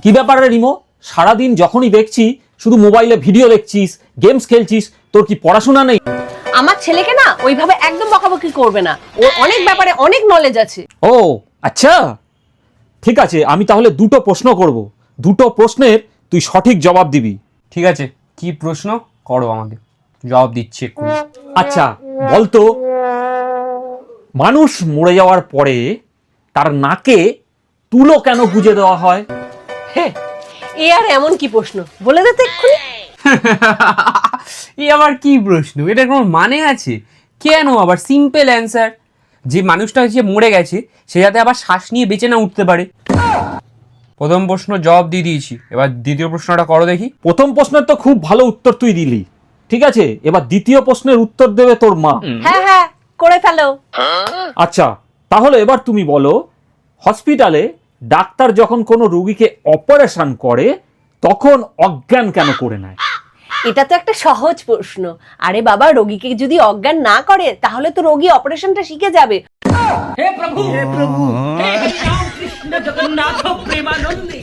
কি ব্যাপার রে রিমো, সারাদিন যখনই দেখছি শুধু মোবাইলে ভিডিও দেখছিস, গেমস খেলছিস, তোর কি পড়াশোনা নেই? আমার ছেলেকে না ওইভাবে একদম বকাবকি করবে না, ওর অনেক ব্যাপারে অনেক নলেজ আছে। ও আচ্ছা, ঠিক আছে, আমি তাহলে দুটো প্রশ্ন করব, দুটো প্রশ্নের তুই সঠিক জবাব দিবি। ঠিক আছে, কি প্রশ্ন করো, আমাকে জবাব দিচ্ছি এক্ষুনি। আচ্ছা বলতো, মানুষ মরে যাওয়ার পরে তার নাকে তুলো কেন গুঁজে দেওয়া হয়? হ্যাঁ, এ আর এমন কি প্রশ্ন, বলে দে তো এক্ষুনি। এই আবার কি প্রশ্ন, এটার কোনো মানে আছে? কেন আবার সিম্পল অ্যান্সার, যে মানুষটা যে মরে গেছে সে যাতে আবার শ্বাস নিয়ে বেঁচে না উঠতে পারে। প্রথম প্রশ্ন জবাব দিয়ে দিয়েছি, এবার দ্বিতীয় প্রশ্নটা করো দেখি। প্রথম প্রশ্নের তো খুব ভালো উত্তর তুই দিলি, ঠিক আছে, এবার দ্বিতীয় প্রশ্নের উত্তর দেবে তোর মা। হ্যাঁ হ্যাঁ, করে ফেলো। আচ্ছা তাহলে এবার তুমি বলো, হসপিটালে ডাক্তার যখন কোনো রোগীকে অপারেশন করে তখন অজ্ঞান কেন করে নেয়? এটা তো একটা সহজ প্রশ্ন। আরে বাবা, রোগীকে যদি অজ্ঞান না করে তাহলে তো রোগী অপারেশনটা শিখে যাবে। हे प्रभु हे प्रभु हे हरि राम कृष्ण जगन्नाथ प्रेमानंदी।